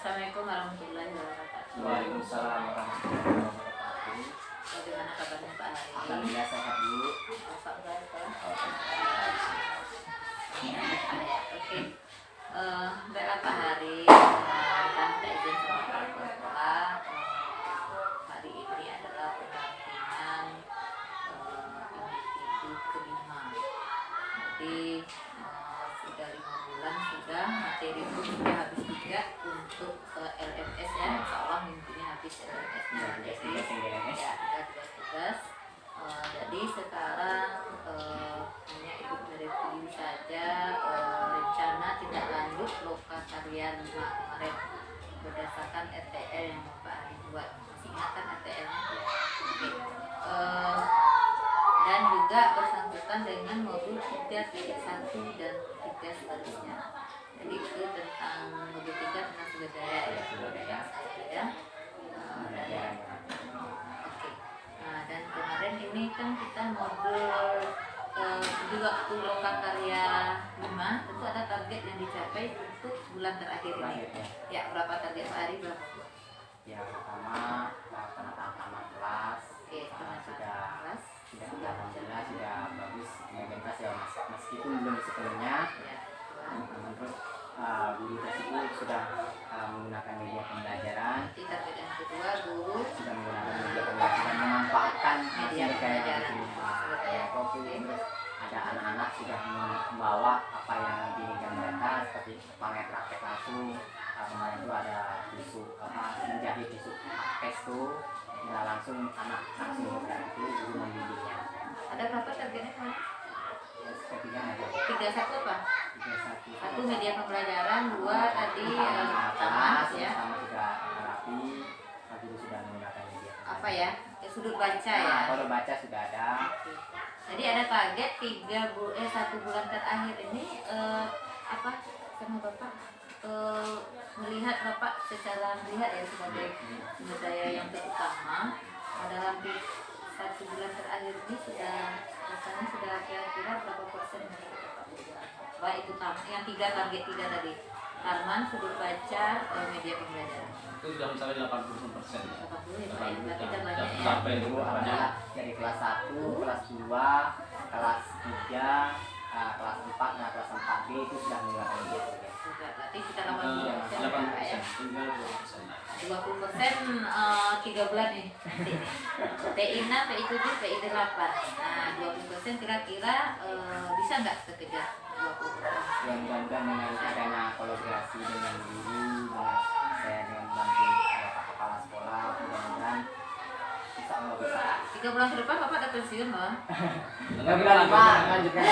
Assalamualaikum warahmatullahi wabarakatuh. Waalaikumsalam warahmatullahi wabarakatuh. Bagaimana kabarnya Pak Hari? Alhamdulillah sehat dulu. Pak berapa? Oke. Baiklah Pak Hari, kita minta izin sama Pak Kepala. Hari ini adalah pendampingan individu kelima. Jadi sudah 5 bulan sudah materi pun sudah habis juga untuk LMS ya. Insya Allah minggunya habis LMS-nya. Ya, tugas-tugas. Jadi sekarang hanya ikut mereview saja rencana tindak lanjut lokakarya 5 Maret berdasarkan RTL yang Bapak Ari buat. Masih ingat kan RTL-nya? Oke. Dan juga bersangkutan dengan modul 3.1 dan 3 seterusnya. Jadi itu tentang modul 3 tentang sumber daya ya. Oke. Nah, dan kemarin ini kan kita modul di waktu lokakarya 5 tentu ada target yang dicapai untuk bulan terakhir ini. Ya, berapa target Pak Ari? Berapa? Yang pertama penataan taman kelas. Oke, sudah alhamdulillah sudah bagus implementasi ya meskipun belum sepenuhnya. Terus guru tersebut sudah menggunakan media pembelajaran. Target yang kedua, guru sudah menggunakan media pembelajaran memanfaatkan media pembelajaran. Terus ada anak-anak sudah membawa apa yang diinginkan mereka seperti pakai praktek langsung. Kemarin itu ada tusuk menjadi tusuk pes tuh. Nah, langsung anak langsung itu guru membibitnya. Ada berapa targetnya Pak? Ya, sepertinya ada 3.1 apa? 3.1. 1 media pembelajaran, 2 tadi taman ya. Sama sudah rapi, guru sudah menggunakan media. Apa ya? Sudut baca ya. Kalau baca sudah ada. Jadi ada target 1 bulan terakhir ini apa sama Bapak melihat Bapak secara melihat ya sebagai sumber daya yang terutama dalam 1 bulan terakhir ini sudah rasanya sudah kira-kira berapa persen baik itu yang 3 target 3 tadi taman, sudut baca, media pembelajaran itu sudah mencapai 80%. 80 ya Pak ya, tapi kita banyak ya. Sampai itu ada dari kelas 1, kelas 2, kelas 3, kelas 4, nah kelas 4B itu sudah menggunakan media. Berarti kita 80% Pak ya. 20%. 20% 3 bulan nih nanti nih. PI6, PI7, PI8. Nah 20% kira-kira bisa nggak terkejar 20%? Yang mudah-mudahan dengan adanya kolaborasi dengan guru, dengan saya dengan bantu Pak Kepala Sekolah, mudah-mudahan bisa bisa. 3 bulan ke depan Bapak ada pensiun loh. Ya bulan 5 lanjutkan.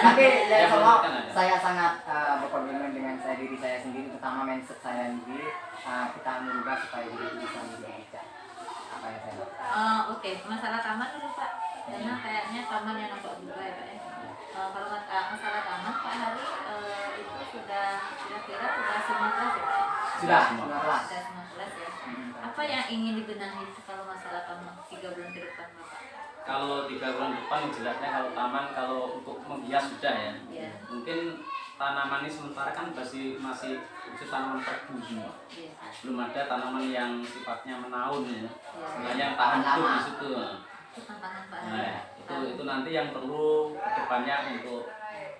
Tapi ya kalau saya sangat berkomitmen dengan diri saya sendiri, terutama mindset saya sendiri, kita merubah supaya diri bisa menjadi bijak. Apa yang saya lakukan. Oke, masalah taman dulu Pak. Karena kayaknya taman yang nampak juga ya Pak ya. Kalau masalah taman Pak Hari itu sudah kira-kira sudah semua kelas ya Pak ya? Sudah semua kelas. Sudah semua kelas ya. Apa yang ingin dibenahi kalau masalah taman 3 bulan ke depan Bapak? Kalau 3 bulan depan jelasnya kalau taman kalau untuk menghias sudah ya. Iya. Mungkin tanaman ini sementara kan masih khusus tanaman tebu semua. Iya. Belum ada tanaman yang sifatnya menaun ya. Iya. Sebenarnya yang tahan hidup di situ. Itu tantangan Pak Nah, Hari. itu nanti yang perlu kedepannya untuk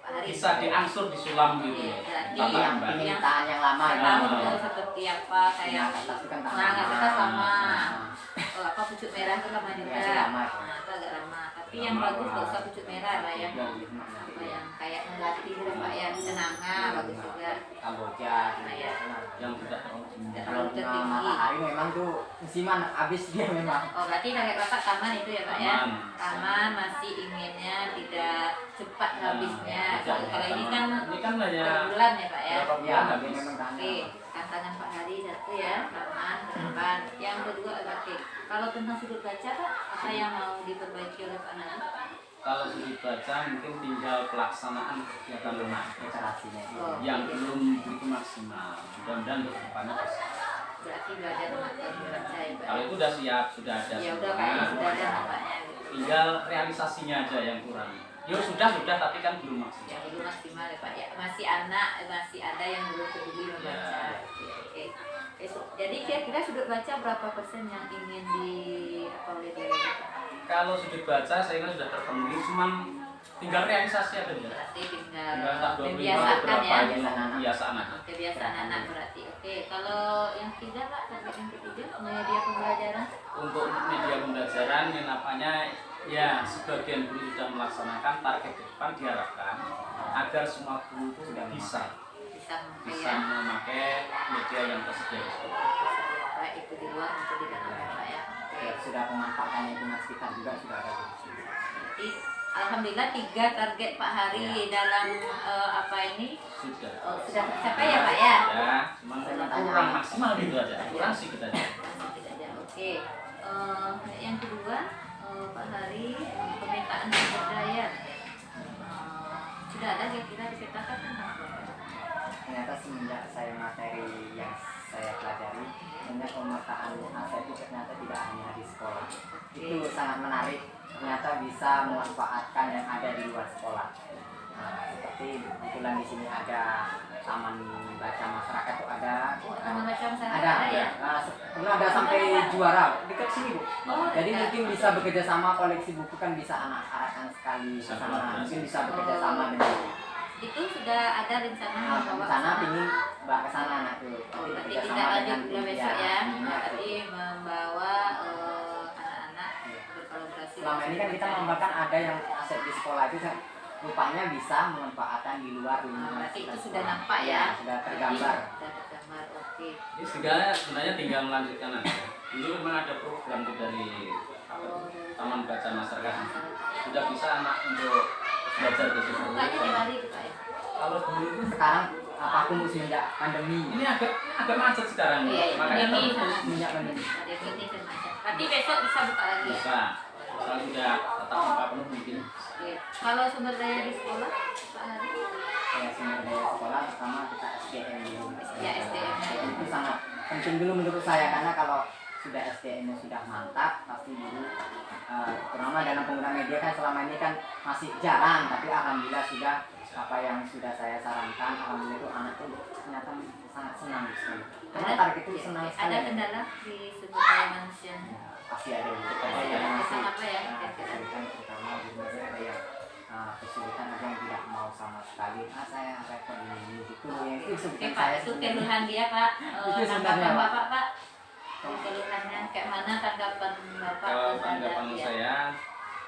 Pak Hari. bisa diangsur disulam gitu. Iya, berarti Tata yang kembali. permintaan yang lama Tahu ya. tuh seperti apa kayak semangat kita sama. Apa pucuk merah itu lama juga. Iya, lama. Nah, itu agak lama. Tapi yang bagus nggak usah pucuk merah lah ya. Apa yang kayak melati gitu Pak ya, kenanga bagus juga. Kamboja. Nah, ya. Yang tidak Tidak Kalau terlalu tertinggi. matahari memang tuh musiman habis dia memang. Oh berarti target Bapak taman itu ya Pak ya? Taman. Taman masih inginnya tidak cepat habisnya. Ya, Kalau ini kan hanya per bulan ya Pak ya? berapa Ya, bulan tapi habis. memang tahan. Oke, tantangan Pak Hari satu ya, taman ke depan. Yang kedua, oke. Kalau tentang sudut baca Pak, apa yang mau diperbaiki oleh Pak Hari? Kalau sudut baca mungkin tinggal pelaksanaan kegiatan lunak Literasinya itu. Oh. yang belum begitu maksimal. Mudah-mudahan untuk depannya bisa. Berarti belajar materi baca ya Pak? Kalau itu sudah siap, sudah ada. Ya udah kayaknya sudah ada nampaknya gitu. Tinggal realisasinya aja yang kurang. Yo sudah tapi kan belum maksimal. Yang belum maksimal ya Pak ya. Masih ada yang belum peduli membaca. Oke. kira-kira sudut baca berapa persen yang ingin di apa oleh DWP? Kalau sudut baca saya kira sudah terpenuhi, cuman tinggal realisasi aja ya. Berarti tinggal Tinggal tak 25 membiasakan berapa ya. ini kebiasaan aja. Kebiasaan anak berarti. Oke, kalau yang ketiga Pak, target yang ketiga media pembelajaran. Untuk media pembelajaran yang apanya ya sebagian guru sudah melaksanakan target ke depan diharapkan agar semua guru itu sudah bisa Bisa memakai ya. memakai media yang tersedia di sekolah. Baik itu di luar maupun di dalam ya Pak ya. Oke. Sudah pemanfaatan lingkungan sekitar juga sudah ada di sini. Berarti alhamdulillah 3 target Pak Hari dalam apa ini Sudah. sudah tercapai ya Pak ya. Ya, cuman kurang maksimal gitu aja. Kurang sih kita aja. Sedikit aja. Oke. Yang kedua Pak Hari pemetaan sumber daya. Sudah ada kira-kira dipetakan tentang apa? Ternyata semenjak saya materi yang saya pelajari, ternyata pemetaan aset itu ternyata tidak hanya di sekolah. Itu sangat menarik. Ternyata bisa memanfaatkan yang ada di luar sekolah. Seperti kebetulan di sini ada taman baca masyarakat itu ada. Oh, taman baca masyarakat Ada ya? pernah ada sampai juara dekat sini Bu. Oh, Jadi dekat. mungkin bisa bekerja sama, koleksi buku kan bisa anak-anakan sekali ke sana. Mungkin bisa bekerja sama dengan Itu sudah ada rencana membawa sana ke sana? pingin bawa ke sana anak tuh. Oh, berarti Bekerja kita sama lanjut dengan bulan besok ya. ini, Berarti membawa anak-anak berkolaborasi. selama ini kan kita mengembangkan ada yang aset di sekolah itu kan rupanya bisa memanfaatkan di luar lingkungan. Berarti itu sekitar sudah sekolah. nampak ya? Sudah tergambar. Sudah tergambar. Oke. Ini sebenarnya tinggal melanjutkan aja. Dulu memang ada program tuh dari Taman Baca Masyarakat. Sudah bisa anak untuk belajar di situ. Bukanya di hari itu Pak ya? Kalau dulu itu Sekarang vakum semenjak pandemi. ini agak macet sekarang. Iya, iya. Makanya Pandemi. terus Semenjak pandemi. Ada ini dan macam. Berarti besok bisa buka lagi ya? bisa. Kalau sudah tetap muka penuh mungkin. Oke. Kalau sumber daya di sekolah Pak Hari? Ya, sumber daya sekolah pertama kita SDM dulu. Ya, SDM. Itu sangat penting dulu menurut saya karena kalau sudah SDM-nya sudah mantap pasti dulu terutama dalam penggunaan media kan selama ini kan masih jarang tapi alhamdulillah sudah apa yang sudah saya sarankan alhamdulillah itu anak itu ternyata sangat senang sekali. Karena target itu senang sekali. Ada kendala di sumber daya manusia? Ya, pasti ada gitu. Pasti Ada yang ada. masih Apa ya, kira-kira? kesulitan terutama di masih ada yang kesulitan ada yang tidak mau sama sekali. Saya repot ini gitu yang itu Oke kesulitan Pak, saya itu sebenarnya. keluhan dia Pak. Itu Tanggapan sebenarnya, Pak. Bapak Pak. Keluhannya kayak mana tanggapan Bapak? Kalau terhadap tanggapan dia? saya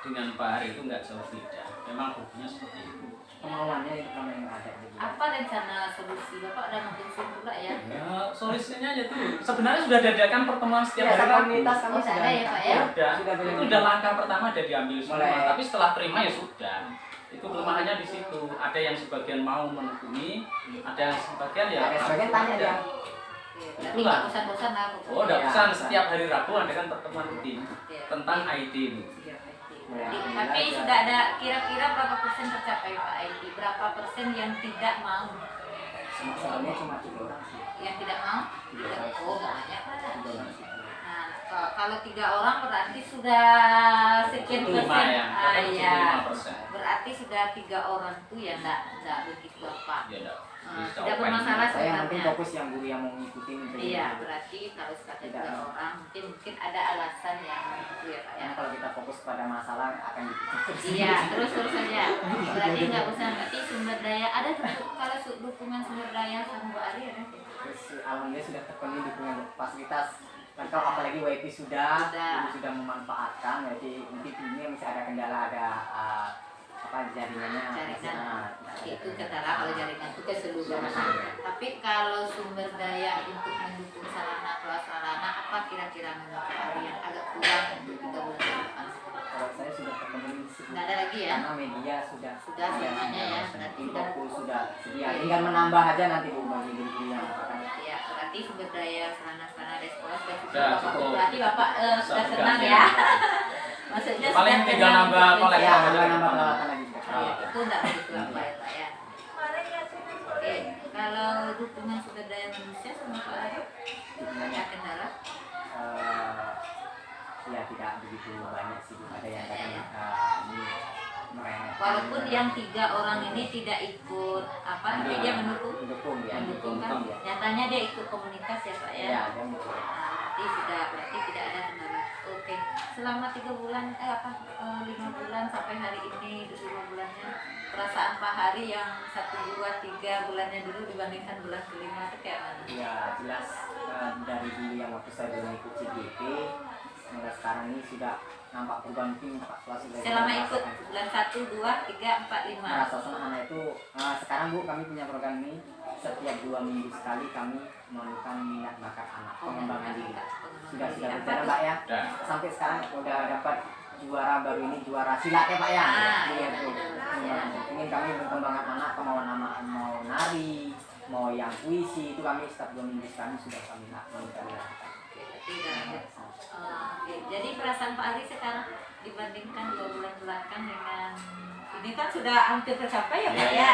dengan Pak Hari itu nggak jauh beda. Memang hobinya seperti itu. Kemauannya itu kan yang ada di Apa rencana solusi Bapak udah mengusung pula ya? Ya, solusinya aja tuh. Sebenarnya sudah diadakan pertemuan setiap ya, hari Rabu. komunitas kami Oh, sudah ada ya, Pak, ya? Sudah, Sudah itu banyak. udah langkah pertama udah diambil semua. Mulai. Tapi setelah terima ya sudah. Itu kelemahannya di situ. Ada yang sebagian mau menekuni, ada yang sebagian ya. ada sebagian tanya dia Oke, berarti Itulah. nggak bosan-bosan lah pokoknya. Oh, udah Ya, pesan bisa. setiap hari Rabu adakan pertemuan rutin Oke, tentang oke. IT ini. Iya, pasti. Ya, Tapi ya. sudah ada kira-kira berapa persen tercapai Pak IT? Berapa persen yang tidak mau? sebenarnya cuma 3 orang sih. Yang tidak mau? Tiga orang. Oh, banyak Pak. 3 orang sih. Nah, kalau 3 orang berarti sudah sekian Itu lima persen. ya, Ah, iya. 5%. Berarti sudah 3 orang tuh ya enggak begitu apa. Ya, enggak. Tidak bermasalah Saya yang penting sebenarnya. fokus yang guru yang mau ngikutin itu. Iya, berarti kalau sekadar 3 orang mungkin ada alasan yang itu ya Pak ya. Karena kalau kita fokus pada masalah akan terus. Iya, terus saja. Berarti nggak usah berarti sumber daya ada tuh kalau dukungan sumber daya sama Bu Ari ada. Terus alhamdulillah sudah terpenuhi dukungan fasilitas. Dan kalau apalagi WiFi sudah memanfaatkan, jadi mungkin ini masih ada kendala ada jaringannya. Jaringan. Itu kendala kalau jaringan itu keseluruhan. Tapi kalau sumber daya untuk mendukung sarana prasarana apa kira-kira menurut Pak Ari yang agak kurang untuk 3 bulan ke depan? Kalau saya sudah terpenuhi Nggak ada lagi ya? karena media sudah Semuanya ya, berarti udah. buku sudah sedia. Tinggal menambah aja nanti Bu bagi guru yang akan. Ya, berarti sumber daya sarana-sarana di sekolah sudah cukup. Sudah Bapak. cukup. Berarti Bapak sudah Sudah, senang ya. ya. Maksudnya Paling sudah tinggal tenang nambah untuk kolektor Ya, mencari. aja. nambah peralatan lagi. Ya, itu enggak begitu apa ya Pak ya. Oke, kalau dukungan sumber daya manusia sama Pak Ari ada kendala? Ya tidak begitu banyak sih Bu. Ada yang kadang ini meremehkan. Walaupun yang 3 orang ini tidak ikut apa, tapi dia mendukung. Mendukung ya. Mendukung kan? ya. Nyatanya dia ikut komunitas ya Pak ya. Ya, dia mendukung. Nah, berarti tidak ada kendala. Oke, selama 3 bulan 5 bulan sampai hari ini 5 bulannya, perasaan Pak Hari yang 1, 2, 3 bulannya dulu dibandingkan bulan kelima itu kayak mana? Ya jelas dari dulu yang waktu saya belum ikut CGP sampai sekarang ini sudah nampak perubahan tim Pak Kelas sudah Selama ikut merasakan. bulan 1, 2, 3, 4, 5. Merasa senang itu sekarang Bu kami punya program ini setiap 2 minggu sekali kami melakukan minat bakat anak pengembangan diri. Sudah berjalan Pak ya. Dan Sampai sekarang udah dapat juara baru ini, juara silat ya Pak ya. Iya Bu. Ingin kami berkembangan anak kemauan anak mau nari, mau yang puisi itu kami setiap 2 minggu sekali sudah kami lakukan. Jadi perasaan Pak Ari sekarang dibandingkan 2 bulan belakang dengan ini kan sudah hampir tercapai ya Pak ya.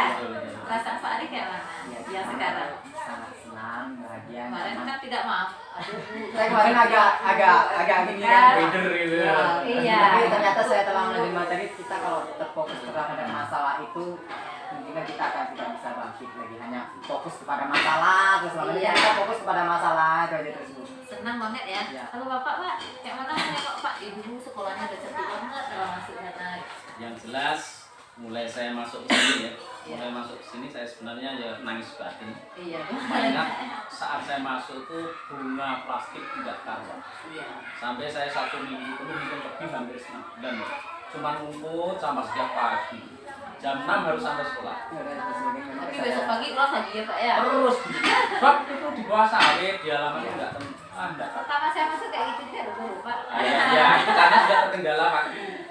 Perasaan Pak Ari kayak mana? Yang sekarang Sangat senang, bahagia. kemarin nyaman. kan tidak maaf. Aduh, Saya kemarin agak gini kan. leader gitu ya. Iya. Tapi ternyata saya telah menerima materi kita kalau terfokus terhadap masalah itu mungkin kita akan tidak bisa bangkit lagi hanya fokus kepada masalah terus makanya Iya. kita fokus kepada masalah itu aja tersebut. Senang banget ya. Iya. Kalau Bapak Pak, kayak mana menengok Pak? Ibu sekolahnya udah cantik banget kalau masuk sana. Yang jelas mulai saya masuk ke sini ya, Iya. mulai masuk ke sini saya sebenarnya ya nangis batin. Iya. Banyak saat saya masuk itu bunga plastik tidak karuan. Iya. Sampai saya 1 minggu penuh mungkin lebih hampir setengah bulan ya. Cuma ngumpul sama setiap pagi. Jam 6 harus sampai sekolah. Ya udah terus ini memang Tapi saya- besok pagi ulang lagi ya Pak ya. Terus bab itu di bawah sawit di halaman itu enggak enggak. Pertama saya masuk kayak gitu juga dulu Pak. Ya, itu karena sudah terkendala Pak.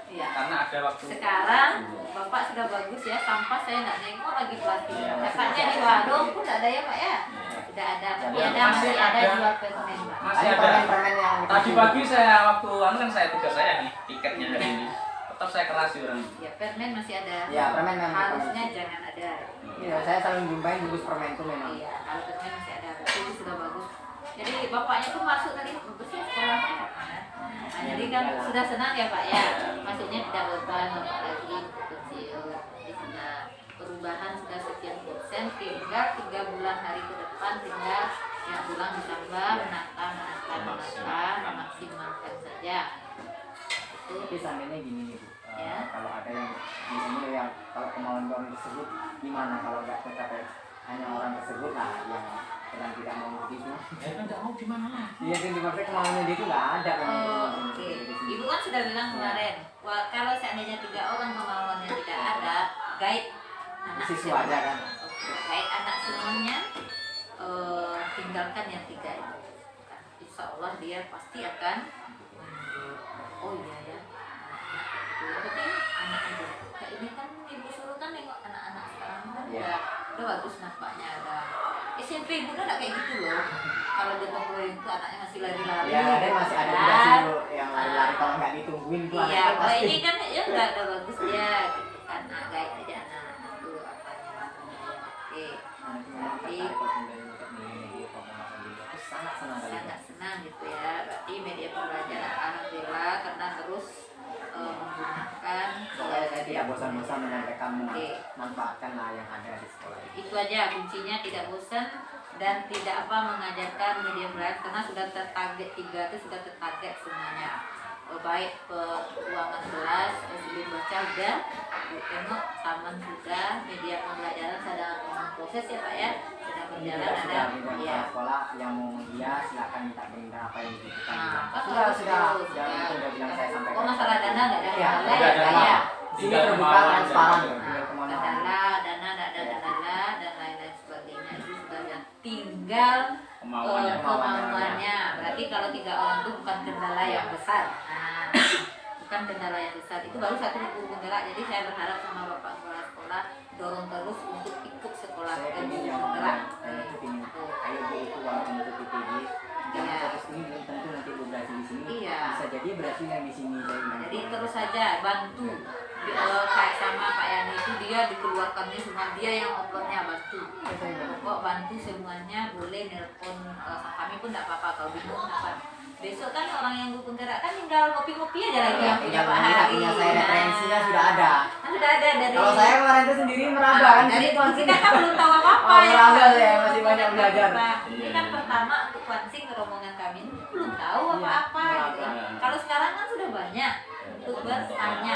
Iya. Karena ada waktu. Sekarang Bapak sudah bagus ya, sampah saya nggak nengok lagi plastik. Iya, Dapatnya di warung pun nggak ada ya Pak ya. Sudah ada, tapi masih ada jual permen Pak. Masih Ada ada. permen-permen yang Tadi pagi saya waktu kan saya tugas saya nih tiketnya hari ini. Tetap saya keras sih orang. Ya permen masih ada. Ya, permen memang. Harusnya jangan ada. Iya, saya selalu jumpai bungkus permen itu memang. Iya, kalau permen masih ada. Tapi itu sudah bagus. Jadi bapaknya tuh masuk tadi bagus ya sekolahnya. Nah, jadi kan sudah senang ya Pak ya. Maksudnya tidak beban Bapak lagi untuk pensiun. Jadi sudah perubahan sudah sekian persen. Tinggal 3 bulan hari ke depan tinggal yang pulang ditambah menata, memaksimalkan saja. Itu Tapi seandainya gini nih Bu, Ya. kalau ada yang di sini yang kalau kemauan orang tersebut gimana kalau nggak tercapai hanya orang tersebut lah yang sedang tidak mau begitu. Ya kan enggak mau di mana lagi. Iya kan dimaksud kemauannya dia itu nggak ada kan. Oke, Ibu kan sudah bilang kemarin, wah, kalau seandainya 3 orang kemauannya tidak ada, guide anak Siswa aja kan. Oke, guide anak semuanya, tinggalkan yang 3 itu. Insya Allah dia pasti akan, oh iya ya, yang penting anak aja. Kayak ini kan ibu suruh kan nengok anak-anak sekarang kan Iya. udah bagus nampaknya ada. SMP ibu kan nggak kayak gitu loh. Kalau dia tongkrongan itu anaknya masih lari-lari. Ya, dia masih ada kan? juga sih Bu, yang lari-lari kalau nggak ditungguin tuh Iya, anaknya kalau pasti. ini kan ya udah bagus dia gitu kan, guide aja anak itu apanya. Oke, Nah, itu memang tertarik kalau kembali untuk media pembahasan juga. Aku sangat senang kali. sangat senang gitu ya. Berarti media pembelajaran alhamdulillah karena terus menggunakan Pokoknya saya tidak bosan-bosan menyampaikan Oke. manfaatkanlah yang ada di sekolah ini. itu aja kuncinya, tidak bosan dan tidak mengajarkan media pembelajaran karena sudah tertarget 3 itu sudah tertarget semuanya. Baik ruangan kelas sebelum baca udah, tengok taman sudah, media pembelajaran sedang proses ya Pak ya, sedang Ini berjalan juga sudah ada bidang ya. sekolah yang mau menghias silakan minta benda apa yang dibutuhkan. Nah, kan sudah bagus sudah tuh, sudah itu udah bilang saya sampaikan. Oh masalah dana nggak ada Iya, kendala nggak ya ada Pak ya. Di sini Tinggal terbuka kemauan transparan aja. tinggal kemauan. Kendala, dana nggak ada kendala dan lain-lain sebagainya itu sudah ya. Tinggal Kemauannya. kemauannya. Berarti kalau 3 orang itu bukan kendala yang besar. Nah, bukan kendala yang besar. Itu baru 1 buku penggerak. Jadi saya berharap sama Bapak Kepala Sekolah dorong terus untuk ikut sekolah Saya ilmu ingin yang penggerak. saya itu ingin ayo Bu itu walaupun itu PPG jangan Iya. fokus ini belum tentu nanti Bu berhasil di sini. Iya. Bisa jadi berhasil yang di sini saya bilang. Jadi terus saja bantu. Kayak sama Pak Yani itu dia dikeluarkannya semua, dia yang uploadnya bantu. Iya, saya bilang. Pokok bantu semuanya, boleh nelpon kami pun tidak apa-apa kalau bingung apa. Besok kan orang yang dukung gerak kan tinggal kopi-kopi aja lagi yang punya Pak Hari. Punya saya referensinya sudah ada. sudah ada dari. Kalau saya kemarin itu sendiri meraba kan dari konsing. kita kan belum tahu apa-apa Oh, ya. meraba saya masih banyak belajar. Ini kan pertama untuk konsing rombongan kami ini belum tahu Iya, apa-apa gitu. meraba. Kalau sekarang kan sudah banyak untuk bertanya.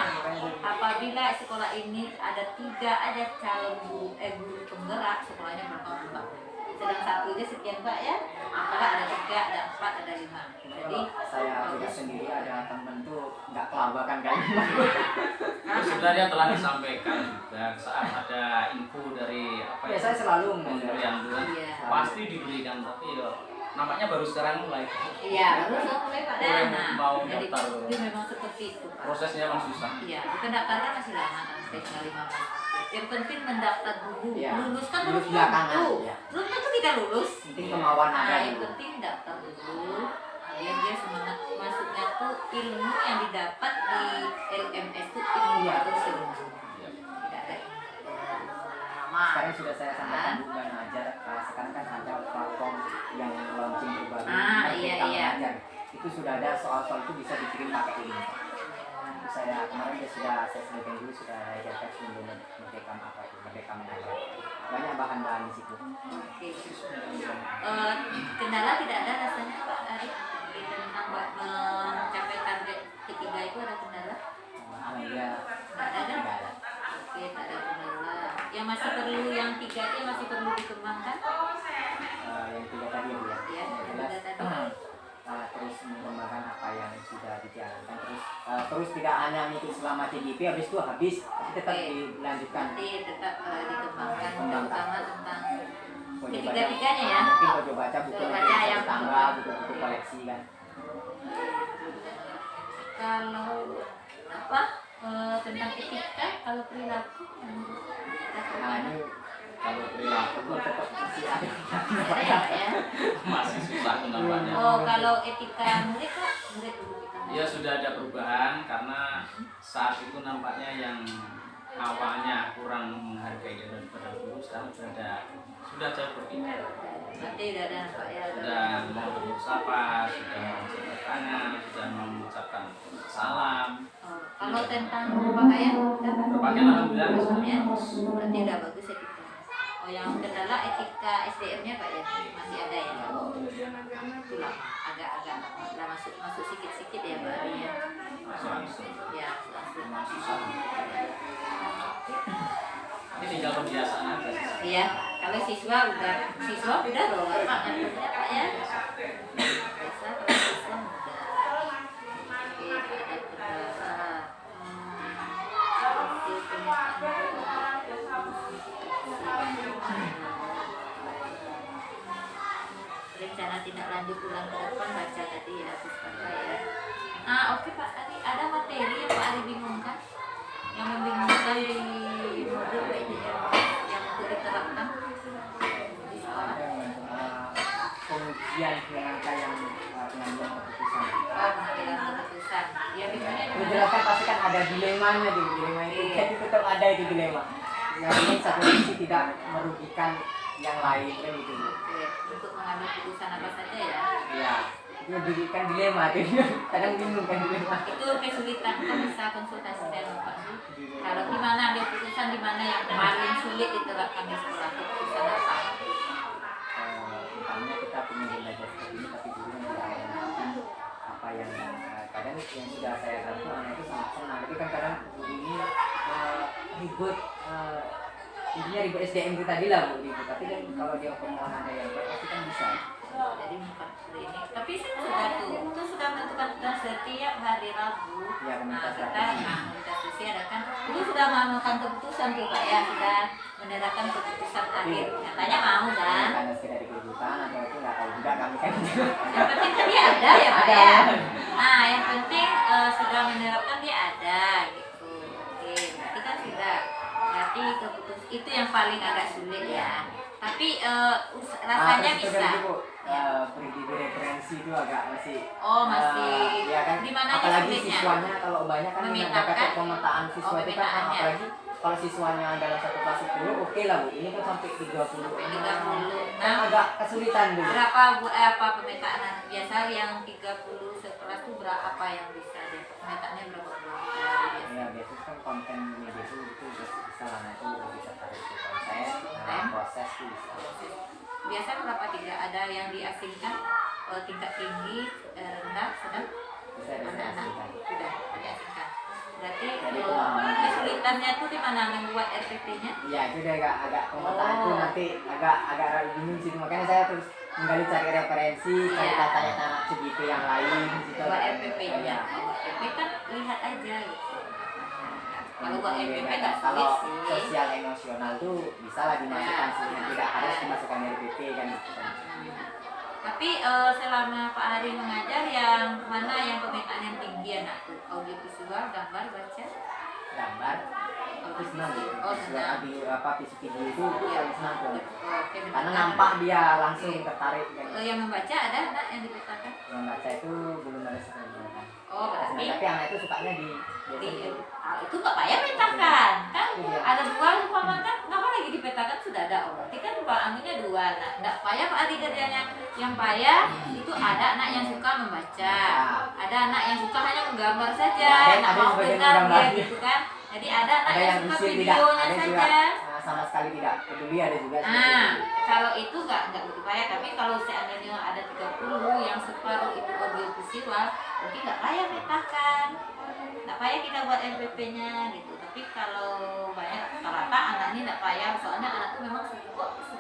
Apabila sekolah ini ada 3 aja calon guru penggerak, sekolahnya berapa Mbak? Sedang satunya sekian Mbak ya. Apakah ada 3, ada 4, ada 5. Jadi Saya juga sendiri ada temen tuh nggak kelabakan kan. Itu sebenarnya telah disampaikan juga saat ada info dari apa Ya saya selalu Kementerian Luar Iya. pasti diberikan, tapi ya nampaknya baru sekarang mulai. iya, baru mulai Pak Mulai Dana. mau Jadi daftar. itu memang seperti itu Pak. Prosesnya memang susah. Iya, pendaftaran masih lama kan, tinggal 15. Yang penting mendaftar dulu. Iya. Lulus kan Lulus belum belakangan, tentu. iya. Belum tentu kita lulus. penting kemauan ada Nah, yang gitu. penting daftar dulu. Biar dia semangat masuknya tuh ilmu yang didapat di LMS tuh ilmu Iya. baru sebenarnya. Iya. Tidak ada lama. Sekarang sudah saya sampaikan juga ngajar. Sekarang kan ada platform yang launching terbaru. Iya, Merdeka iya. Mengajar. Itu sudah ada soal-soal itu bisa dikirim pakai ini. Itu saya kemarin dia sudah saya selesaikan dulu, sudah saya ajarkan sebelum Merdeka apa itu Merdeka Mengajar. Banyak bahan-bahan di situ. Oke. Kendala tidak ada rasanya Pak Ari di tentang mencapai target ketiga itu ada kendala? Alhamdulillah Tidak ada kan? nggak ada. Oke, tak ada kendala. Yang masih perlu yang 3 itu masih perlu dikembangkan? Yang 3 tadi ya Bu ya. Ya, yang Jelas, 3 tadi. terus mengembangkan apa yang sudah dijalankan terus tidak hanya itu selama CGP habis itu habis tapi tetap Oke. dilanjutkan. Nanti tetap dikembangkan Dikembangkan. terutama tentang Pokoknya ketiga-tiganya ya. mungkin kalau baca buku Kalau baca yang tetangga, buku-buku koleksi kan. Kalau apa tentang etika, kalau perilaku Nah ini Kalau perilaku tetap masih ada. ada ya Pak ya. masih susah nampaknya. Oh, kalau etika murid Pak, murid dulu kita. Ya sudah ada perubahan karena saat itu nampaknya yang awalnya kurang menghargai daripada guru sekarang sudah jauh berbeda. Berarti udah ada Pak ya. Sudah mau bersapa, sudah mau jabat tangan, sudah mau mengucapkan salam. Oh, kalau tentang pakaian udah Pak? Berpakaian alhamdulillah sudah. Ya, berarti udah bagus etika. Oh, yang kendala etika SDM-nya Pak ya masih ada ya. Itu lama, agak-agak udah masuk sikit-sikit ya Pak Ari ya. Langsung. Ya, langsung. Memang susah. Ini tinggal pembiasaan aja sih. Iya, kalau siswa udah loh Pak ngaturnya Pak ya. Biasa kalau siswa udah. Oke, ada kendala. Oke, rencana tindak lanjut bulan ke depan baca tadi ya Pustaka ya. Oke Pak, tadi ada materi yang Pak Ari bingungkan, yang membingungkan di modul PJR yang untuk diterapkan di sekolah. Pengujian rangka yang pengambilan keputusan. Oh, pengambilan keputusan. Ya bingungnya gimana? Menjelaskan pasti kan ada dilemanya tuh, dilema itu. Iya. Jadi tetap ada itu dilema. Yang ini satu sisi tidak merugikan yang lain kan gitu. Oke, untuk mengambil keputusan apa saja ya. Iya. Itu merugikan dilema tuh. Kadang bingung kan dilema. Itu kesulitan, kita bisa konsultasi dengan Pak. Kalau di mana ambil keputusan, di mana yang paling sulit diterapkan di sekolah, keputusan apa? Utamanya kita punya belajar seperti ini tapi guru yang tidak mengerti apa yang kadang yang sudah saya bantu anak itu sangat senang tapi kan kadang guru ini ribut intinya ribut SDM itu tadi lah Bu ribut tapi kan kalau dia permohonan ada yang baik pasti kan bisa. Jadi bukan hari ini. Tapi sudah tuh, itu sudah menentukan tugas setiap hari Rabu. Ya, komunitas kita strategi. komunitas sosial ada kan. Itu sudah menentukan keputusan tuh Pak ya, sudah menerapkan keputusan akhir. Katanya mau kan? Karena sekedar kehidupan atau itu nggak tahu juga kami kan. Yang penting kan dia ada ya Pak Ada. ya. Yang penting sudah menerapkan dia ada gitu. Oke, berarti kan sudah. Berarti keputusan itu yang paling agak sulit ya. Tapi rasanya bisa. Pergi referensi itu agak masih Masih. ya kan Di mananya apalagi sulitnya? siswanya kalau banyak kan Memetakan? mendapat pemetaan siswa itu kan pemetaannya. apalagi kalau siswanya dalam satu kelas 10 oke lah Bu ini kan sampai 30 Sampai 30. kan agak kesulitan dulu. Berapa apa pemetaan biasa yang 30 sekelas tuh berapa yang bisa deh? Pemetaannya berapa bulan? Ya dia itu kan konten media itu bisa lah, nah itu lebih tertarik ke konten, proses itu bisa. Biasa berapa tingkat? Ada yang diasingkan tingkat tinggi, rendah, sedang, Bisa anak-anak diasingkan. sudah diasingkan. Berarti Jadi pengalaman kesulitannya tuh di mana membuat RPP-nya? Iya itu dia agak pemetaan itu nanti agak bingung sih, makanya saya terus menggali cari referensi, cari Iya. tanya-tanya CGP yang lain gitu. Buat RPP-nya. Iya. Buat RPP kan lihat aja gitu. Kalau buat RPP Kemudian nggak kalau sulit sih. sosial emosional tuh bisa lah dimasukkan Ya, sih, bisa. tidak harus dimasukkan RPP kan gitu kan. Tapi selama Pak Hari mengajar yang mana yang pemetaan yang tinggi anak tuh? Audio visual, gambar, baca? Gambar Audio itu senang gitu. Oh, senang. Video itu paling senang tuh. Oke, Karena benar. nampak dia langsung tertarik kan. Yang membaca ada anak yang dipetakan? Yang baca itu belum ada sekali. Oh, berarti Tapi anak itu sukanya di itu nggak payah petakan kan? Iya. Ada dua umpama kan, ngapa lagi dipetakan sudah ada berarti kan anunya dua. Nah, nggak payah Pak Adi kerjanya. Yang payah itu ada anak yang suka membaca, ada anak yang suka hanya menggambar saja, Ada nggak mau sebagian dengar menggambar. dia gitu kan. Jadi ada anak ada yang yang suka usil tidak, videonya ada juga saja. sama sekali tidak peduli, ada juga seperti Nah, itu. kalau itu nggak begitu payah, tapi kalau seandainya ada 30 yang separuh itu audio visual, mungkin nggak payah petakan, nggak payah kita buat MPP-nya gitu. Tapi kalau banyak rata-rata anak ini nggak payah, soalnya anak itu memang suka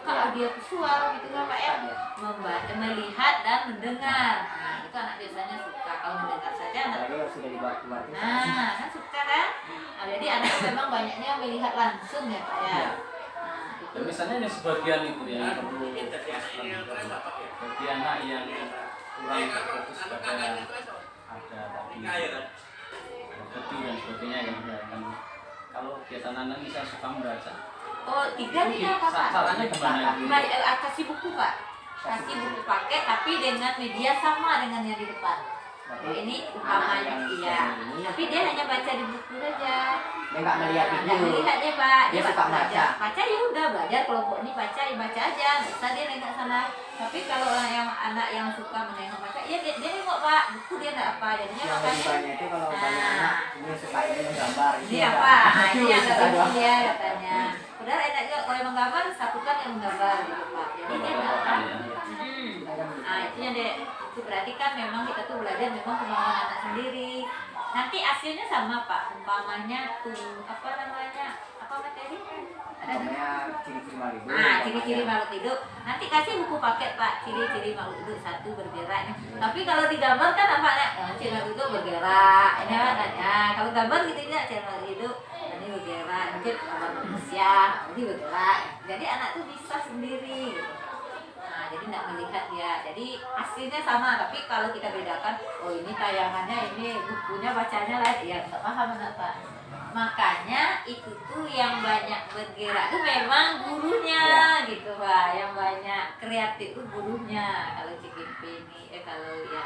Ya. audio visual gitu kan Pak ya, membaca, melihat dan mendengar. Nah, itu anak biasanya suka. Kalau mendengar saja anak Apalagi kalau sudah dibuat keluar itu nah, kan suka kan? Nah, jadi anak itu memang banyaknya melihat langsung ya Pak ya. Iya. Nah, itu Dan misalnya yang sebagian itu yang perlu bagi anak yang kurang fokus pada ada tadi bukti dan sebagainya kan kalau kegiatan anak bisa suka membaca. oh, 3 nih ya Pak. Caranya gimana? Kasih buku Pak. Kasih buku pakai tapi dengan media sama dengan yang di depan. Berarti Ini anak umpamanya yang iya. ini Tapi dia hanya baca di buku saja. dia nggak melihat Nggak video. melihat dia Pak. Dia suka belajar. baca. Baca ya udah belajar kelompok ini baca ya baca aja. Nggak usah dia nengok sana. Tapi kalau orang yang anak yang suka menengok baca, ya dia nengok Pak. Buku dia nggak apa. Jadinya Yang lebih makanya banyak itu kalau banyak Nah. anak ini suka ini menggambar ini apa? Ini yang susah nggak doang. dia katanya. Udah enak juga kalau yang menggambar satukan yang menggambar gitu Pak. Jadi dia nggak Kelompok-kelompokan ya. Nah itu yang itu berarti kan memang kita tuh belajar memang kemauan anak sendiri. Nanti hasilnya sama Pak. Umpamanya tuh apa namanya? Apa materi? Ada nih. Namanya ciri-ciri makhluk hidup. Nah, ciri-ciri makhluk hidup. Nanti kasih buku paket Pak, ciri-ciri makhluk hidup satu bergerak. Tapi kalau digambar kan nampaknya ciri makhluk hidup bergerak. Ini kan ya. Kalau gambar gitu ya ciri makhluk hidup ini bergerak. Mungkin gambar manusia, ini bergerak. Jadi anak tuh bisa sendiri gitu. Nah, jadi nggak melihat dia. Jadi hasilnya sama, tapi kalau kita bedakan, oh ini tayangannya, ini bukunya bacanya lain, ya nggak paham kenapa. Makanya itu tuh yang banyak bergerak tuh memang gurunya gitu Pak, yang banyak kreatif tuh gurunya. Kalau CGP ini, kalau ya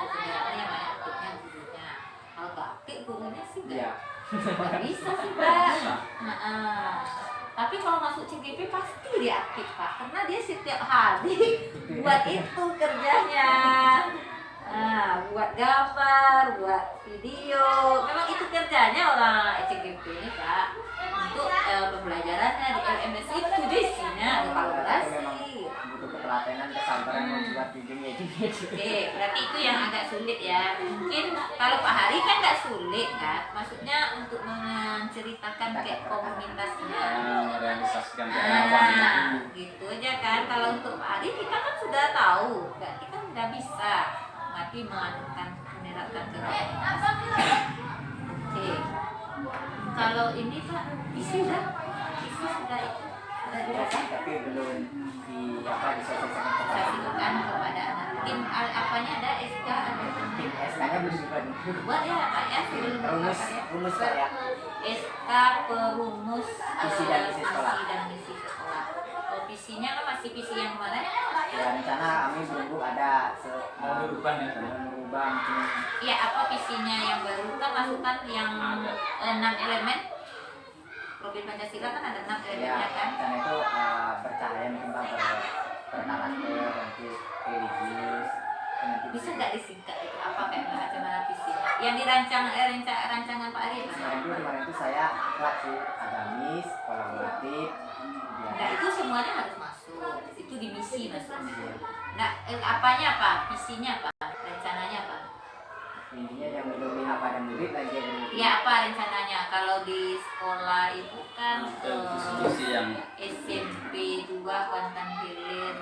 penggeraknya yang banyak aktifnya gurunya. Kalau nggak aktif gurunya sih Iya. nggak bisa sih Pak. Tapi kalau masuk CGP pasti dia aktif Pak, karena dia setiap hari buat itu kerjanya. Nah, buat gambar, buat video, memang itu kerjanya orang CGP ini Pak. Untuk pembelajarannya di LMS itu dia isinya ada kolaborasi. Butuh ketelatenan, kesabaran membuat videonya itu. Oke, berarti itu yang agak sulit ya. Mungkin kalau Pak Hari kan nggak sulit kan, maksudnya untuk menceritakan kayak komunitasnya. Merealisasikan Nah, kemampuan. gitu aja kan. Kalau untuk Pak Ari kita kan sudah tahu, berarti kan udah bisa mati menerapkan ke komunitas. Oke. Kalau ini Pak, isi sudah itu sudah dirasakan. Tapi belum disosialisasikan kepada Kasihkan kepada anak. Tim apanya ada SK ada. tim SK-nya belum dibuat. Buat ya Pak ya sebelum Rumus Pak ya. SK perumus Visi dan misi sekolah. visi dan misi sekolah. Oh, visinya kan masih visi yang mana? Ya rencana kami belum ada Mau dirubah ya, kan? merubah mungkin. Iya, apa visinya yang baru kan masukkan yang 6 elemen. Profil Pancasila kan ada 6 Ya elemennya kan. rencana itu bercahaya mungkin Pak berkarakter, nanti religius, nanti Bisa nggak disingkat itu apa kayak macam mana visinya? yang dirancang rancangan Pak Ari apa? Kemarin itu saya akhlak sih, agamis, kolaboratif. Nah itu semuanya harus masuk, itu di misi masuknya. Nah apanya apa? Visinya apa? Rencananya apa? Intinya yang belum lihat pada murid lagi Ya apa rencananya? Kalau di sekolah itu kan visi yang SMP 2 Kuantan Hilir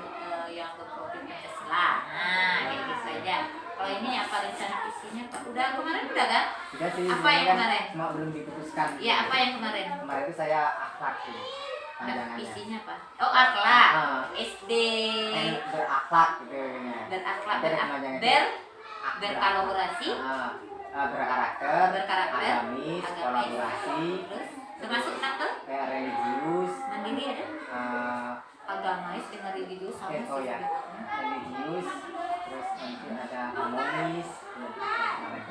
yang berprofil Pancasila. Nah kayak gitu saja. Kalau ini apa rencana visinya Pak? Udah kemarin udah kan? sudah sih. Apa yang kan kemarin? Cuma belum diputuskan. Ya apa yang kemarin? Kemarin itu saya akhlak sih. Nah, Panjangannya. visinya apa? Oh akhlak. Ah. SD. Berakhlak gitu ya. Berakhlak. Ada kepanjangan. Berkolaborasi. Berkarakter, Berkarakter. agamis, kolaborasi, Terus termasuk nakal? kayak religius, Mandiri ada? Agamais dengan religius sama sih oh ya, sebenarnya. religius, terus nanti ada harmonis.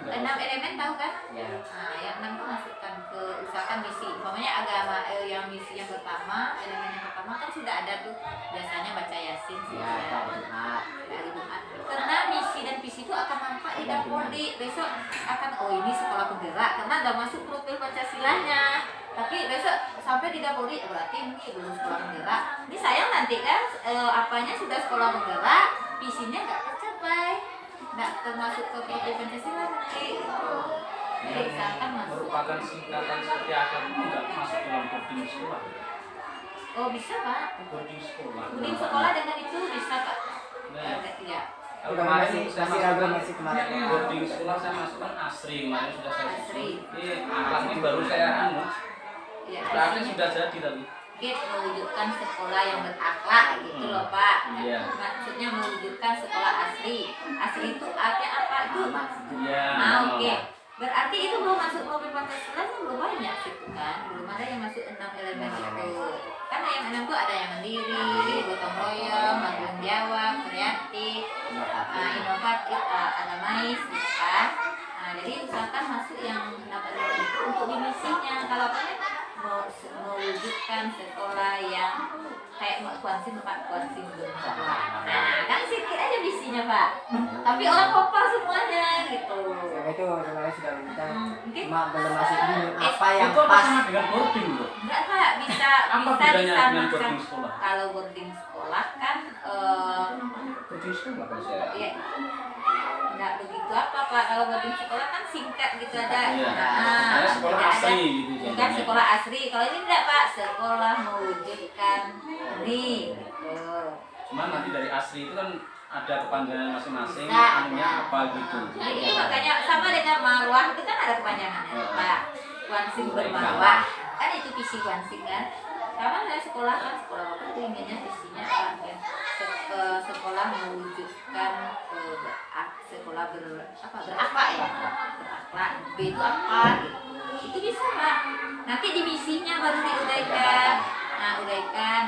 6 elemen tahu kan? Ya. Nah, yang 6 itu masukkan ke usahakan misi. Umpamanya agama yang misi yang pertama, elemen yang pertama kan sudah ada tuh biasanya baca Yasin sih. Ya, Jumat. Hari Jumat. Karena misi dan visi itu akan nampak di Dapoldi. Besok akan ini sekolah penggerak karena nggak masuk profil Pancasilanya. Tapi besok sampai di Dapoldi berarti ini belum sekolah penggerak. Ini sayang nanti kan apanya sudah sekolah penggerak, visinya nggak tercapai. Nggak termasuk ke profil Pancasila nanti. Jadi usahakan masuk. merupakan singkatan seperti akhlak itu nggak masuk dalam boarding sekolah. Oh bisa Pak. Boarding sekolah. Kemudian sekolah dengan itu bisa Pak. Nah, Iya. kalau Udah kemarin masih saya ragu masukkan masih kemarin. boarding sekolah saya masukkan asri kemarin sudah saya Asri. susun. Ini akhlak ini baru saya Ya, berarti visinya sudah jadi tapi. mewujudkan sekolah yang berakhlak gitu loh Pak. Iya. Maksudnya mewujudkan sekolah asri. Asri itu artinya apa? Itu Iya. oke. Berarti itu belum masuk profil Pancasila kan belum banyak gitu kan. Belum ada yang masuk 6 elemen itu. Karena yang 6 itu ada yang mandiri, gotong royong, tanggung jawab, kreatif, inovatif, agamais gitu kan. Nah, jadi usahakan masuk yang 6 elemen itu untuk di misinya. Kalau apa ya? Mewujudkan sekolah yang kayak Mbak Kuansin bersekolah. Nah, kan sedikit aja visinya Pak. Tapi orang kopar semuanya gitu. Ya, itu sebenarnya sudah minta, Mungkin cuma belum masih ini apa yang Itu apa pas. sama dengan boarding loh? enggak Pak, bisa Apa bisa bedanya dengan disamakan. boarding sekolah? Kalau boarding sekolah kan Boarding sekolah kan saya. ya enggak begitu apa Pak. Kalau boarding sekolah kan singkat gitu aja. Iya. Nah, Saya sekolah tidak ada. asri gitu. Bukan contohnya. sekolah asri. Kalau ini enggak Pak, sekolah mewujudkan ini gitu. Cuman nanti dari asri itu kan ada kepanjangan masing-masing, Bisa. anunya apa gitu. Nah, ini makanya sama dengan marwah itu kan ada kepanjangannya Pak. Wansing bermarwah kan itu visi wansing kan. Karena saya sekolah kan sekolah apa itu inginnya visinya apa ya? Sekolah mewujudkan sekolah berakhlak ya, berakhlak. B itu apa? Gitu. Itu bisa Pak. Nanti di misinya baru diuraikan. Nah, uraikan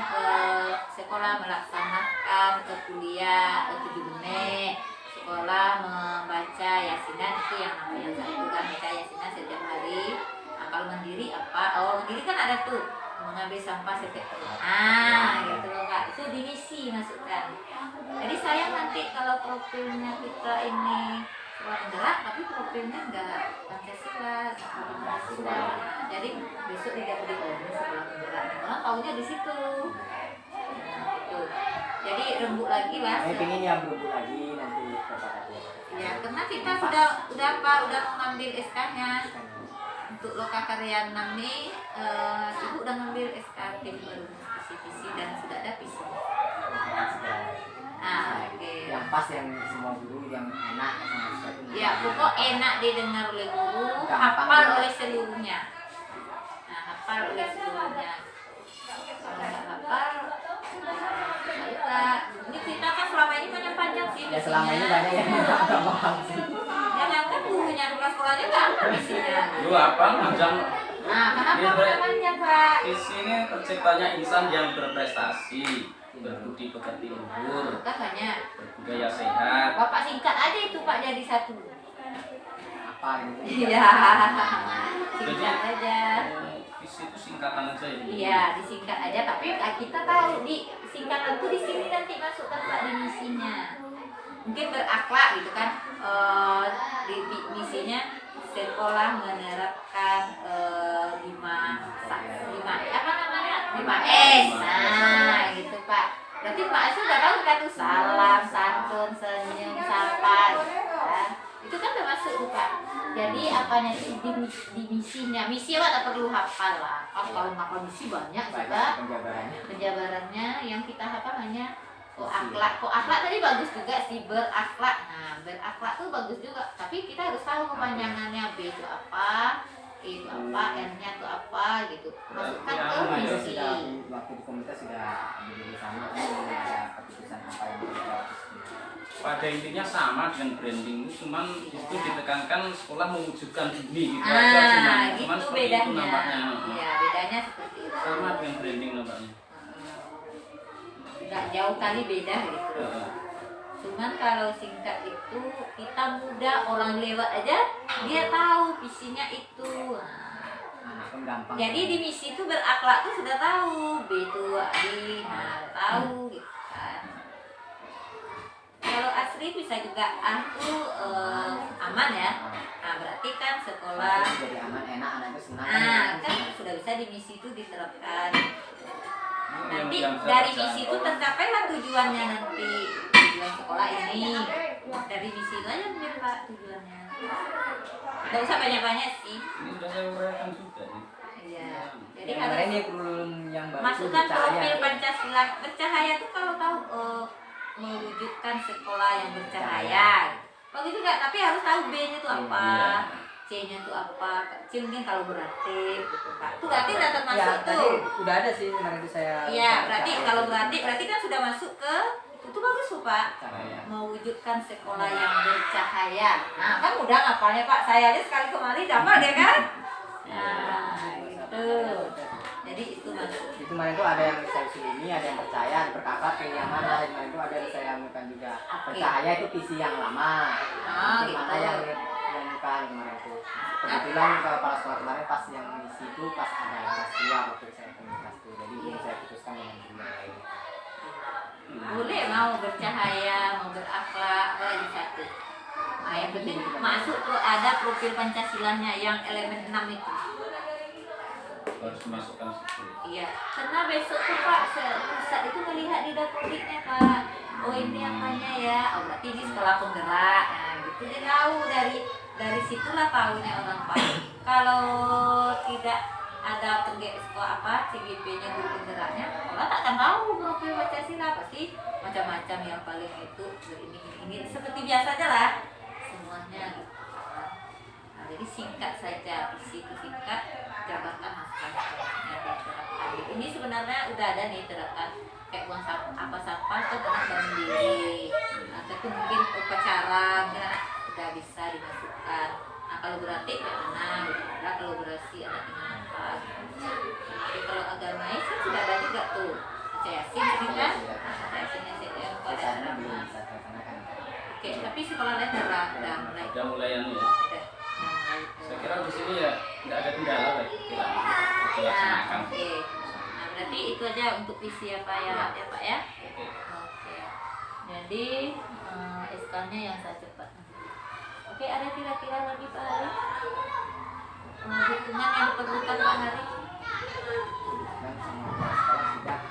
sekolah melaksanakan ke kuliah 7 menit. Sekolah membaca yasinan itu yang namanya satu kan baca yasinan setiap hari. Nah, kalau mandiri apa? Oh, mandiri kan ada tuh mengambil sampah setiap hari. Gitu loh Kak. Itu di misi masukkan. Jadi sayang nanti kalau profilnya kita ini sekolah penggerak tapi profilnya enggak Pancasila, sekolah Pancasila. Nah, jadi besok tidak boleh ini sekolah penggerak. Orang tahunya di situ. Nah, gitu. Jadi rembuk lagi lah. Saya pengen yang berubah lagi nanti bapak aja. Ya, karena kita sudah udah mengambil SK-nya untuk loka karya 6 nih. Ibu udah ngambil SK tim baru visi dan sudah ada visi. Oke. Yang pas yang semua guru yang enak sama sesuatu. Ya, pokok enak didengar oleh guru, Gampang hafal juga. oleh seluruhnya. Nah, hafal oleh seluruhnya. Kalau nggak hafal, susah. Ini kita kan selama ini panjang-panjang sih. Ya selama ini visinya. banyak yang nggak paham sih. Jangan kan gurunya kepala sekolahnya nggak angkat visinya. Lu apa panjang? Nah, kenapa Ini sebenarnya- panjang Pak? Di sini terciptanya insan yang berprestasi, berbudi pekerti luhur, Katanya, berbudaya sehat. Bapak singkat aja itu Pak jadi satu. Apa gitu. Iya, singkat aja. Visi itu singkatan aja ya. Iya, disingkat aja. Tapi kita tahu di singkatan itu di sini nanti masukkan Pak di misinya. Mungkin berakhlak gitu kan. Di misinya sekolah menerapkan 5S. Nah, gitu Pak. Berarti Pak S udah tahu kan tuh salam, santun, senyum, sapa, gitu kan. Itu kan termasuk tuh Pak. Jadi apanya sih di misinya? Misi apa tak perlu hafal lah. Kalau hafal misi banyak juga. Penjabarannya yang kita hafal hanya akhlak. Akhlak tadi bagus juga sih, berakhlak. Nah, berakhlak tuh bagus juga. Tapi kita harus tahu kepanjangannya. B itu apa, E itu apa, R-nya itu apa gitu. Masukkan ke misi. Waktu di komunitas sudah berdiri sama, ada keputusan apa yang kita pada intinya sama dengan branding, cuman itu ditekankan sekolah mewujudkan ini gitu aja cuman Gitu seperti bedanya. itu nampaknya. Iya, bedanya seperti itu. Sama dengan branding nampaknya. Nggak jauh kali beda gitu. Cuman kalau singkat itu kita mudah, orang lewat aja dia tahu visinya itu. gampang. Jadi di misi itu berakhlak tuh sudah tahu, B itu tahu gitu kan. Kalau asli bisa juga tuh aman ya. Nah, berarti kan sekolah jadi aman, enak, anak itu senang. kan sudah bisa di misi itu diterapkan. Nanti dari misi itu tercapailah tujuannya nanti, tujuan sekolah ini. Dari misi itu aja mungkin Pak tujuannya. Gak usah banyak-banyak sih. Ini sudah saya uraikan sudah nih. Iya. Jadi Yang harus kemarin ini kurikulum yang baru masukkan bercahaya. profil Pancasila. Bercahaya tuh kalau tahu mewujudkan sekolah yang bercahaya. Begitu enggak? Tapi harus tahu B-nya itu apa. C-nya itu apa? C mungkin kalau berarti gitu Pak. Itu berarti udah termasuk ya, tuh. Udah ada sih kemarin itu saya. Iya, berarti kalau berarti kan sudah masuk ke itu bagus tuh Pak. Cahaya. Mewujudkan sekolah yang bercahaya. Nah, kan udah ngapalnya Pak. Saya aja sekali kemarin dapat ya kan? Nah, gitu. Jadi itu masuk. Itu kemarin tuh ada yang saya usul ini, ada yang percaya, ada berkakak, pilih yang mana. Kemarin itu ada yang saya amukan juga. Percaya itu visi yang lama. Gitu. Mana yang bukan kemarin itu. Kebetulan kepala sekolah kemarin pas yang misi itu pas ada kelas 2 waktu saya komunitas itu. Jadi ini saya putuskan dengan guru yang lain. Boleh mau bercahaya, mau berakhlak, lagi satu. Nah, yang penting masuk tuh ada profil Pancasilanya yang elemen 6 itu. Harus dimasukkan situ. Iya, karena besok tuh Pak pusat itu melihat di dapurnya Pak. Oh ini apanya ya? Oh berarti ini sekolah penggerak. Nah gitu dia tahu dari situlah tahunya orang Pak. Kalau tidak ada sekolah CGP-nya guru penggeraknya, orang tak akan tahu profil Pancasila pasti macam-macam yang paling itu ini seperti biasa aja lah semuanya gitu. Nah, jadi singkat saja, visi itu singkat, jabarkan hasilnya diterapkan. Ini sebenarnya udah ada nih terapkan kayak buang sampah ke anak bangun diri, ataupun mungkin upacara udah bisa dimasukkan. Nah kalau berarti mana, kalau berasi anak dengan apa. Jadi kalau agamais kan sudah ada juga tuh, Yasin ini kan, Yasinnya CDM pada Oke, tapi sekolah lain udah mulai. Udah mulai anu ya. Saya kira di sini ya nggak ada kendala lah kita laksanakan. Oke. Nah berarti itu aja untuk visi apa ya Pak ya. Oke. Jadi SK-nya yang saya cepat. Oke, ada kira-kira lagi Pak Hari? Dukungan yang diperlukan Pak Hari?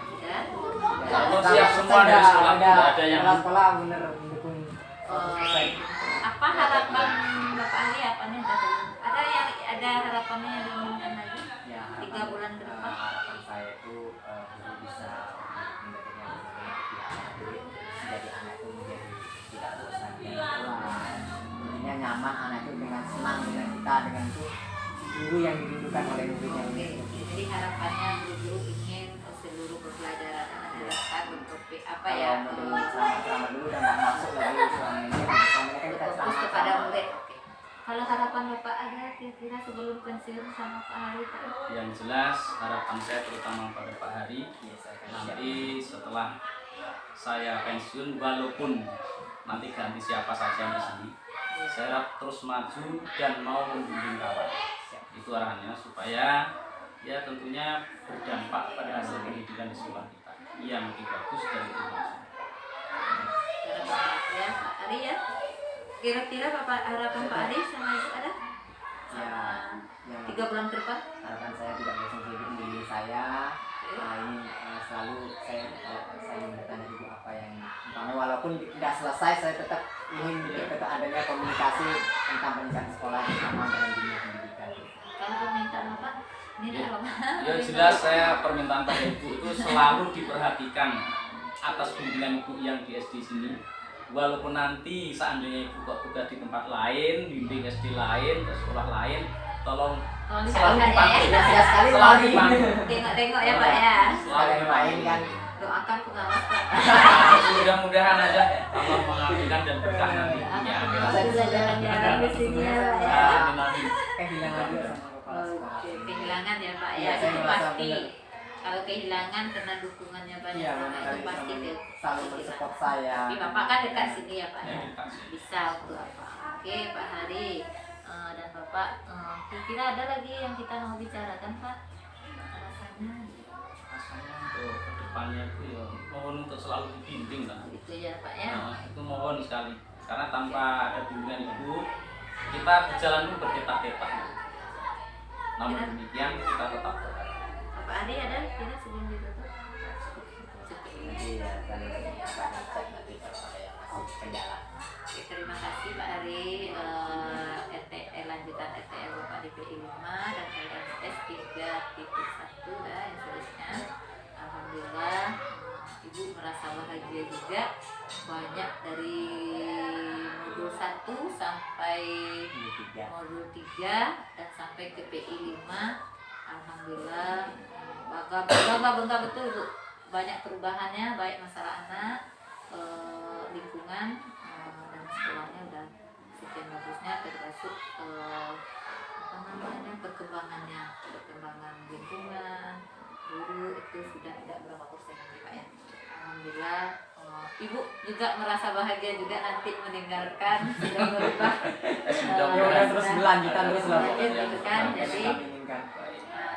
Sudah. Kalau siap semua dari sekolah tidak ada yang sekolah bener mendukung. Apa harapan Bapak Hari? Ada harapannya yang diinginkan lagi? Ya, 3 bulan ke depan. Harapan saya itu guru bisa menjadi anak itu menjadi tidak bosan dan intinya nyaman anak itu dengan senang dengan kita dengan itu guru yang dirindukan oleh gurunya. Oke, jadi harapannya guru-guru ingin seluruh pembelajaran anak bertopik apa ya? Selama dulu dan nggak masuk lagi selama ini kan kita Fokus kepada murid. Oke. Kalau harapan Bapak ada kira-kira sebelum pensiun sama Pak Hari Pak? yang jelas harapan saya terutama pada Pak Hari nanti setelah saya pensiun walaupun nanti ganti siapa saja di sini saya harap terus maju dan mau membimbing kawan itu arahannya supaya ya tentunya berdampak pada hasil pendidikan di sekolah kita yang lebih bagus dan lebih maju. Ya Pak Hari ya. Kira-kira Bapak harapan Pak Hari sama Ibu ada? ya 3 bulan ke depan? harapan saya tidak bosan hidup di diri saya. Ini selalu saya ingin bertanya ibu apa yang umpamanya walaupun tidak selesai saya tetap ingin tetap adanya komunikasi tentang pendidikan sekolah terutama dalam dunia pendidikan. Kalau permintaan apa? Ini Ya. apa? Ya jelas saya permintaan pada ibu itu selalu diperhatikan atas bimbingan ibu yang di SD sini. Walaupun nanti seandainya ibu kok tugas di tempat lain, bimbing SD lain, ke sekolah lain, tolong Tolong selalu disampaikan dipanggil. ya. Ya sekali Selalu lagi. dipanggil. Tengok-tengok ya Pak ya. Selalu Lain kan Doakan pengawas Pak. Mudah-mudahan aja Allah mengabulkan dan berkah nanti. Ya, Alhamdulillah jalan-jalan di sini ya Pak ya. amin, amin. kehilangan juga sama kepala sekolah. Oke, kehilangan ya Pak ya, Iya, saya itu merasa pasti. benar. Kalau kehilangan karena dukungannya banyak Iya, Pak, benar. itu pasti Selalu- deh. selalu mensupport saya. Tapi Bapak kan dekat sini ya Pak Ya, ya. dekat sini. Bisa untuk apa? Oke Pak Hari dan Bapak, kira-kira ada lagi yang kita mau bicarakan Pak? Rasanya Rasanya untuk kedepannya itu ya mohon untuk selalu dibimbing lah. itu ya Pak ya. Nah, itu mohon sekali karena tanpa ada bimbingan ibu kita berjalan itu berdetak-detak. Namun demikian kita tetap Bapak Hari ada kira sebelum ditutup? Jadi ya kan akan cek nanti kalau ada yang masih kendala. Oke, terima kasih Pak Hari, lanjutan RTL Bapak DPI 5 dan LMS 3.1 dan yang seterusnya. Alhamdulillah Ibu merasa bahagia juga, banyak dari modul 1 sampai Ini tiga. modul 3 dan sampai ke PI 5. Alhamdulillah bangga betul Bu, banyak perubahannya baik masalah anak, lingkungan, dan sekolahnya udah sekian bagusnya, termasuk perkembangan lingkungan, guru itu sudah tidak berapa persen lagi Pak ya. Alhamdulillah Ibu juga merasa bahagia juga nanti mendengarkan sudah berubah. Mudah-mudahan terus berlanjutan terus lah. Gitu kan, jadi Kami inginkan.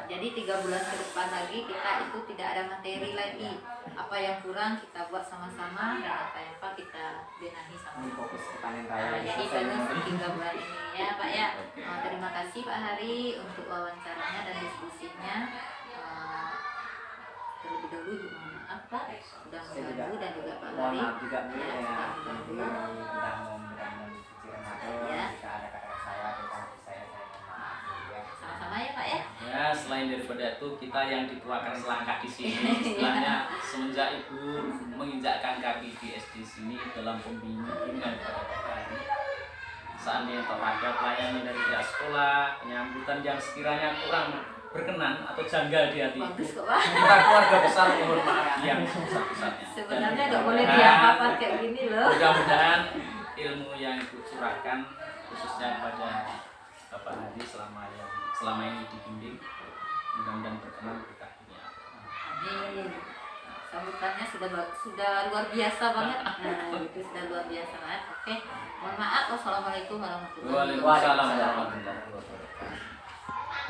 jadi 3 bulan ke depan lagi kita itu tidak ada materi lagi. Apa yang kurang kita buat sama-sama dan apa yang apa kita benahi sama. Ini fokus ke panen raya. Jadi baru 3 bulan ini ya Pak ya. Terima kasih Pak Hari untuk wawancaranya dan diskusinya. Terlebih dahulu Ibu mohon maaf Pak sudah mengganggu dan juga Pak Mohon Hari. maaf juga Bu Ya, ya. sudah Nanti mengganggu. sudah memberikan suci Ramadan. Ya. Jika ada kata-kata saya tentang hati saya mohon maaf juga. Sama-sama ya Pak ya. ya selain daripada itu kita yang dituakan selangkah di sini istilahnya semenjak ibu menginjakkan kaki di SD sini dalam pembimbingan pada Bapak ini seandainya ada pelayanan dari pihak sekolah penyambutan yang sekiranya kurang berkenan atau janggal di hati ibu Bagus kok Pak. kita keluarga besar mohon maaf yang sebesar-besarnya. Sebenarnya Dan nggak boleh mudah-mudahan- diapa-apa kayak gini loh. mudah-mudahan ilmu yang ibu curahkan khususnya kepada Bapak Hadi selama ini dibimbing mudah-mudahan berkenan berkah dunia. Amin. Sambutannya sudah luar biasa banget. Nah, itu sudah luar biasa banget. Oke. Mohon maaf. Wassalamualaikum warahmatullahi wabarakatuh. Waalaikumsalam warahmatullahi wabarakatuh.